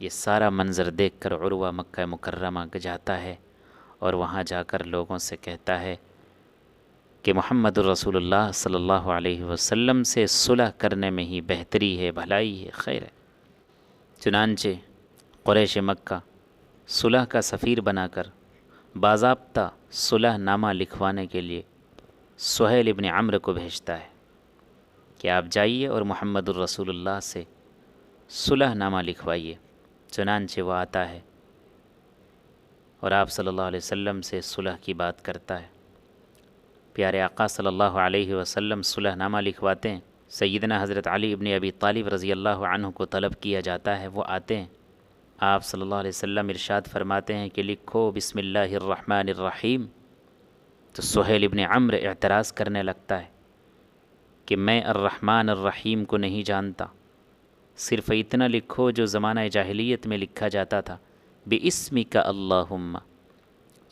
یہ سارا منظر دیکھ کر عروہ مکہ مکرمہ جاتا ہے اور وہاں جا کر لوگوں سے کہتا ہے کہ محمد الرسول اللہ صلی اللہ علیہ وسلم سے صلح کرنے میں ہی بہتری ہے، بھلائی ہے، خیر ہے۔ چنانچہ قریش مکہ صلح کا سفیر بنا کر باضابطہ صلح نامہ لکھوانے کے لیے سہیل ابن عمرو کو بھیجتا ہے کہ آپ جائیے اور محمد الرسول اللہ سے صلح نامہ لکھوائیے۔ چنانچہ وہ آتا ہے اور آپ صلی اللہ علیہ وسلم سے صلح کی بات کرتا ہے۔ پیارے آقا صلی اللہ علیہ وسلم صلح نامہ لکھواتے ہیں، سیدنا حضرت علی ابن ابی طالب رضی اللہ عنہ کو طلب کیا جاتا ہے، وہ آتے ہیں۔ آپ صلی اللہ علیہ وسلم ارشاد فرماتے ہیں کہ لکھو بسم اللہ الرحمن الرحیم۔ تو سہیل ابن عمرو اعتراض کرنے لگتا ہے کہ میں الرحمن الرحیم کو نہیں جانتا، صرف اتنا لکھو جو زمانہ جاہلیت میں لکھا جاتا تھا، بِاسْمِکَ اللہم۔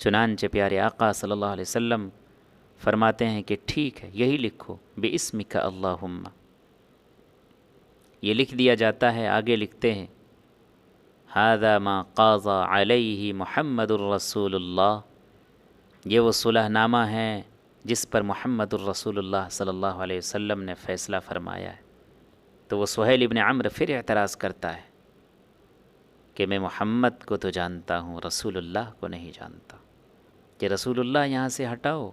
چنانچہ پیارے آقا صلی اللہ علیہ وسلم فرماتے ہیں کہ ٹھیک ہے، یہی لکھو، بِاسْمِکَ اللہم۔ یہ لکھ دیا جاتا ہے، آگے لکھتے ہیں هذا ما قاضى علیہ محمد الرسول اللہ۔ یہ وہ صلح نامہ ہے جس پر محمد الرسول اللہ صلی اللہ علیہ وسلم نے فیصلہ فرمایا ہے۔ تو وہ سہیل ابن عمرو پھر اعتراض کرتا ہے کہ میں محمد کو تو جانتا ہوں، رسول اللہ کو نہیں جانتا، کہ رسول اللہ یہاں سے ہٹاؤ۔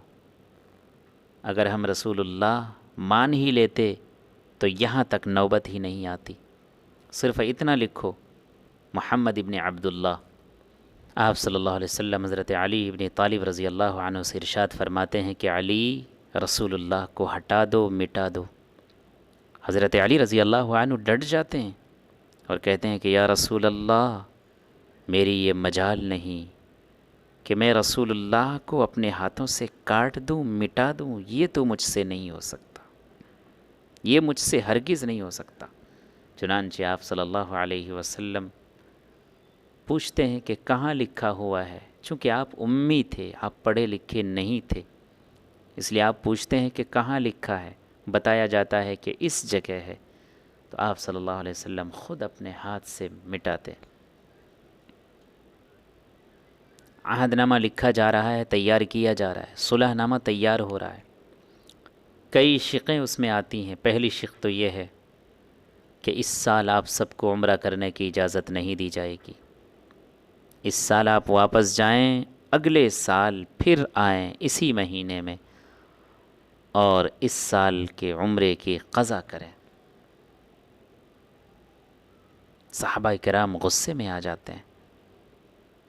اگر ہم رسول اللہ مان ہی لیتے تو یہاں تک نوبت ہی نہیں آتی، صرف اتنا لکھو محمد ابن عبداللہ۔ آپ صلی اللہ علیہ وسلم حضرت علی ابن طالب رضی اللہ عنہ سے ارشاد فرماتے ہیں کہ علی، رسول اللہ کو ہٹا دو، مٹا دو۔ حضرت علی رضی اللہ عنہ ڈٹ جاتے ہیں اور کہتے ہیں کہ یا رسول اللہ، میری یہ مجال نہیں کہ میں رسول اللہ کو اپنے ہاتھوں سے کاٹ دوں، مٹا دوں، یہ تو مجھ سے نہیں ہو سکتا، یہ مجھ سے ہرگز نہیں ہو سکتا۔ چنانچہ آپ صلی اللہ علیہ وسلم پوچھتے ہیں کہ کہاں لکھا ہوا ہے، چونکہ آپ امی تھے، آپ پڑھے لکھے نہیں تھے، اس لیے آپ پوچھتے ہیں کہ کہاں لکھا ہے۔ بتایا جاتا ہے کہ اس جگہ ہے، تو آپ صلی اللہ علیہ وسلم خود اپنے ہاتھ سے مٹاتے۔ عہد نامہ لکھا جا رہا ہے، تیار کیا جا رہا ہے، صلح نامہ تیار ہو رہا ہے۔ کئی شقیں اس میں آتی ہیں۔ پہلی شق تو یہ ہے کہ اس سال آپ سب کو عمرہ کرنے کی اجازت نہیں دی جائے گی، اس سال آپ واپس جائیں، اگلے سال پھر آئیں اسی مہینے میں، اور اس سال کے عمرے کی قضا کریں۔ صحابہ کرام غصے میں آ جاتے ہیں،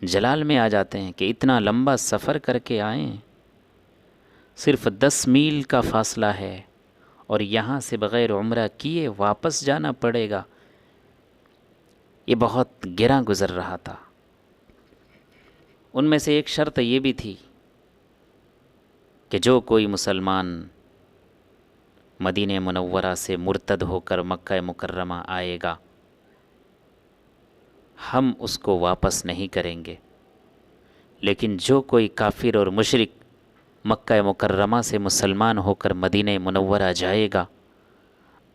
جلال میں آ جاتے ہیں کہ اتنا لمبا سفر کر کے آئیں، صرف 10 میل کا فاصلہ ہے اور یہاں سے بغیر عمرہ کیے واپس جانا پڑے گا۔ یہ بہت گراں گزر رہا تھا۔ ان میں سے ایک شرط یہ بھی تھی کہ جو کوئی مسلمان مدینہ منورہ سے مرتد ہو کر مکہ مکرمہ آئے گا، ہم اس کو واپس نہیں کریں گے، لیکن جو کوئی کافر اور مشرک مکہ مکرمہ سے مسلمان ہو کر مدینہ منورہ جائے گا،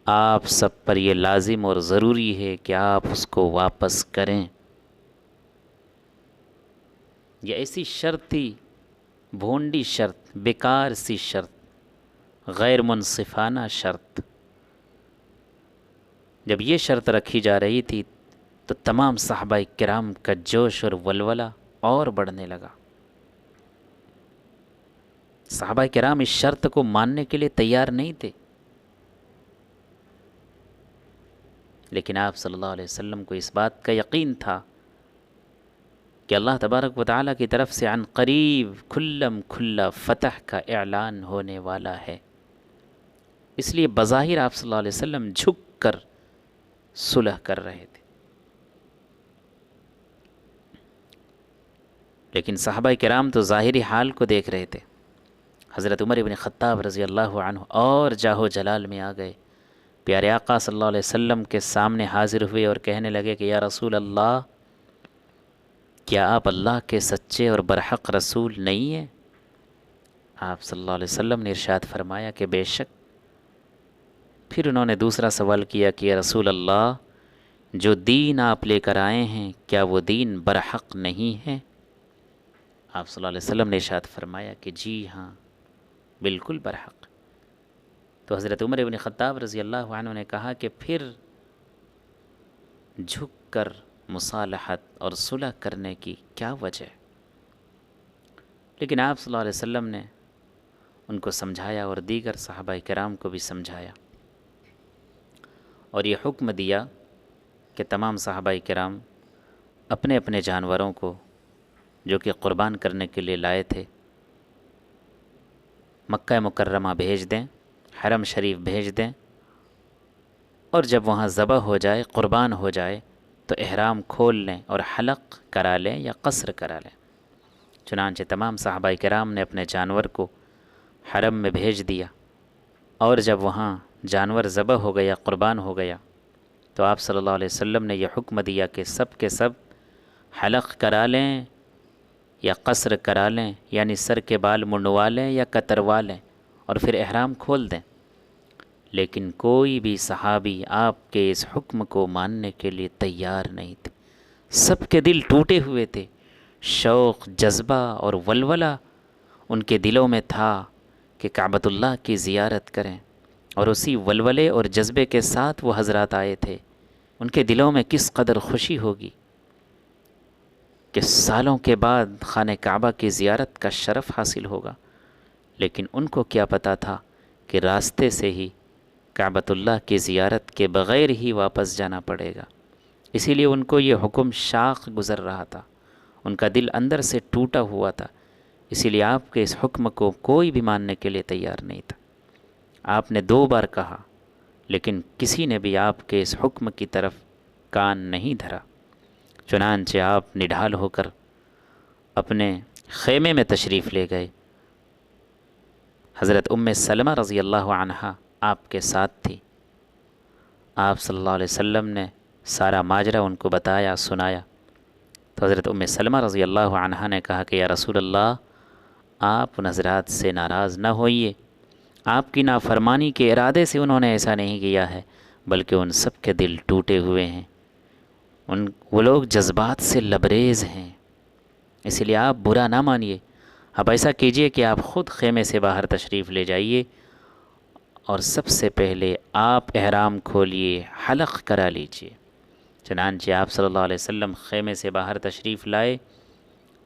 آپ سب پر یہ لازم اور ضروری ہے کہ آپ اس کو واپس کریں۔ یہ ایسی شرط تھی، بھونڈی شرط، بیکار سی شرط، غیر منصفانہ شرط۔ جب یہ شرط رکھی جا رہی تھی تو تمام صحابہ کرام کا جوش اور ولولہ اور بڑھنے لگا۔ صحابہ کرام اس شرط کو ماننے کے لیے تیار نہیں تھے، لیکن آپ صلی اللہ علیہ وسلم کو اس بات کا یقین تھا کہ اللہ تبارک و تعالیٰ کی طرف سے عن قریب کھلم کھلا فتح کا اعلان ہونے والا ہے، اس لیے بظاہر آپ صلی اللہ علیہ وسلم جھک کر صلح کر رہے تھے۔ لیکن صحابہ کرام تو ظاہری حال کو دیکھ رہے تھے۔ حضرت عمر بن خطاب رضی اللہ عنہ اور جاہو جلال میں آ گئے، پیارے آقا صلی اللہ علیہ وسلم کے سامنے حاضر ہوئے اور کہنے لگے کہ یا رسول اللہ، کیا آپ اللہ کے سچے اور برحق رسول نہیں ہیں؟ آپ صلی اللہ علیہ وسلم نے ارشاد فرمایا کہ بے شک۔ پھر انہوں نے دوسرا سوال کیا کہ یا رسول اللہ، جو دین آپ لے کر آئے ہیں کیا وہ دین برحق نہیں ہے؟ آپ صلی اللہ علیہ وسلم نے ارشاد فرمایا کہ جی ہاں، بالکل برحق۔ تو حضرت عمر بن خطاب رضی اللہ عنہ نے کہا کہ پھر جھک کر مصالحت اور صلح کرنے کی کیا وجہ؟ لیکن آپ صلی اللہ علیہ وسلم نے ان کو سمجھایا اور دیگر صحابہ کرام کو بھی سمجھایا، اور یہ حکم دیا کہ تمام صحابہ کرام اپنے اپنے جانوروں کو جو کہ قربان کرنے کے لیے لائے تھے مکہ مکرمہ بھیج دیں، حرم شریف بھیج دیں، اور جب وہاں ذبح ہو جائے، قربان ہو جائے تو احرام کھول لیں اور حلق کرا لیں یا قصر کرا لیں۔ چنانچہ تمام صحابہ کرام نے اپنے جانور کو حرم میں بھیج دیا، اور جب وہاں جانور ذبح ہو گیا، قربان ہو گیا، تو آپ صلی اللہ علیہ وسلم نے یہ حکم دیا کہ سب کے سب حلق کرا لیں یا قصر کرا لیں، یعنی سر کے بال منڈوا لیں یا کتروا لیں، اور پھر احرام کھول دیں۔ لیکن کوئی بھی صحابی آپ کے اس حکم کو ماننے کے لیے تیار نہیں تھے، سب کے دل ٹوٹے ہوئے تھے، شوق، جذبہ اور ولولہ ان کے دلوں میں تھا کہ کعبۃ اللہ کی زیارت کریں، اور اسی ولولے اور جذبے کے ساتھ وہ حضرات آئے تھے۔ ان کے دلوں میں کس قدر خوشی ہوگی کہ سالوں کے بعد خانہ کعبہ کی زیارت کا شرف حاصل ہوگا، لیکن ان کو کیا پتہ تھا کہ راستے سے ہی کعبۃ اللہ کی زیارت کے بغیر ہی واپس جانا پڑے گا۔ اسی لیے ان کو یہ حکم شاق گزر رہا تھا، ان کا دل اندر سے ٹوٹا ہوا تھا، اسی لیے آپ کے اس حکم کو کوئی بھی ماننے کے لیے تیار نہیں تھا۔ آپ نے 2 بار کہا، لیکن کسی نے بھی آپ کے اس حکم کی طرف کان نہیں دھرا۔ چنانچہ آپ نڈھال ہو کر اپنے خیمے میں تشریف لے گئے۔ حضرت ام سلمہ رضی اللہ عنہا آپ کے ساتھ تھی۔ آپ صلی اللہ علیہ وسلم نے سارا ماجرا ان کو بتایا، سنایا، تو حضرت ام سلمہ رضی اللہ عنہا نے کہا کہ یا رسول اللہ، آپ ان حضرات سے ناراض نہ ہوئیے، آپ کی نافرمانی کے ارادے سے انہوں نے ایسا نہیں کیا ہے، بلکہ ان سب کے دل ٹوٹے ہوئے ہیں، وہ لوگ جذبات سے لبریز ہیں، اس لیے آپ برا نہ مانیے۔ اب ایسا کیجئے کہ آپ خود خیمے سے باہر تشریف لے جائیے، اور سب سے پہلے آپ احرام کھولیے، حلق کرا لیجئے۔ چنانچہ آپ صلی اللہ علیہ وسلم خیمے سے باہر تشریف لائے،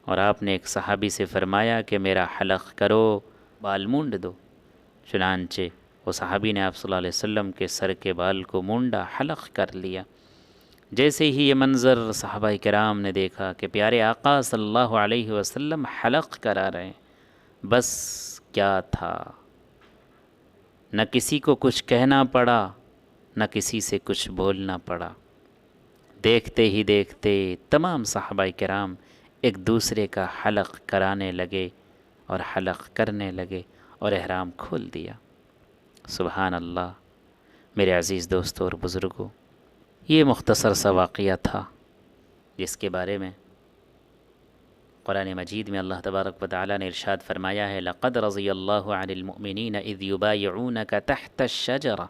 اور آپ نے ایک صحابی سے فرمایا کہ میرا حلق کرو، بال مونڈ دو۔ چنانچہ وہ صحابی نے آپ صلی اللہ علیہ وسلم کے سر کے بال کو مونڈا، حلق کر لیا۔ جیسے ہی یہ منظر صحابہ کرام نے دیکھا کہ پیارے آقا صلی اللہ علیہ وسلم حلق کرا رہے ہیں، بس کیا تھا، نہ کسی کو کچھ کہنا پڑا، نہ کسی سے کچھ بولنا پڑا۔ دیکھتے ہی دیکھتے تمام صحابہ کرام ایک دوسرے کا حلق کرانے لگے اور حلق کرنے لگے اور احرام کھول دیا۔ سبحان اللہ۔ میرے عزیز دوستوں اور بزرگوں، یہ مختصر سا واقعہ تھا جس کے بارے میں قرآن مجید میں اللہ تبارک و تعالیٰ نے ارشاد فرمایا ہے، لَقَدْ رَضِيَ اللَّهُ عَنِ الْمُؤْمِنِينَ إِذْ يُبَايِعُونَكَ تَحْتَ الشَّجَرَةِ،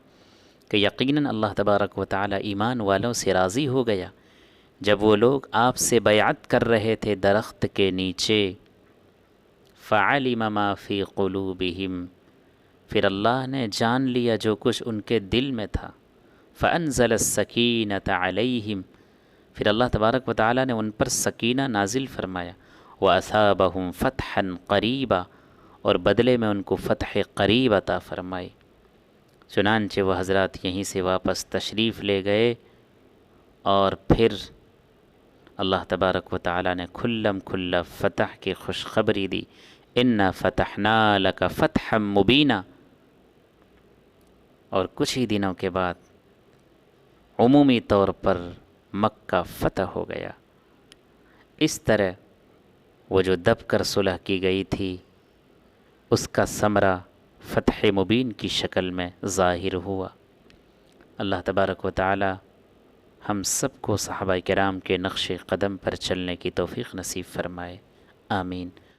کہ یقیناً اللہ تبارک و تعالیٰ ایمان والوں سے راضی ہو گیا جب وہ لوگ آپ سے بیعت کر رہے تھے درخت کے نیچے۔ فَعَلِمَ مَا فِي قُلُوبِهِمْ، پھر اللہ نے جان لیا جو کچھ ان کے دل میں تھا۔ فَأَنزَلَ السَّكِينَةَ عَلَيْهِمْ، پھر اللہ تبارک و تعالیٰ نے ان پر سکینہ نازل فرمایا۔ وَأَثَابَهُمْ فَتْحًا قَرِيبًا، اور بدلے میں ان کو فتح قریب عطا فرمائی۔ چنانچہ وہ حضرات یہیں سے واپس تشریف لے گئے، اور پھر اللہ تبارک و تعالیٰ نے کھلم کھلا فتح کی خوشخبری دی، اِنَّا فَتَحْنَا لَكَ فَتْحًا مُبِينًا، اور کچھ ہی دنوں کے بعد عمومی طور پر مکہ فتح ہو گیا۔ اس طرح وہ جو دب کر صلح کی گئی تھی اس کا ثمرہ فتح مبین کی شکل میں ظاہر ہوا۔ اللہ تبارک و تعالی ہم سب کو صحابہ کرام کے نقش قدم پر چلنے کی توفیق نصیب فرمائے، آمین۔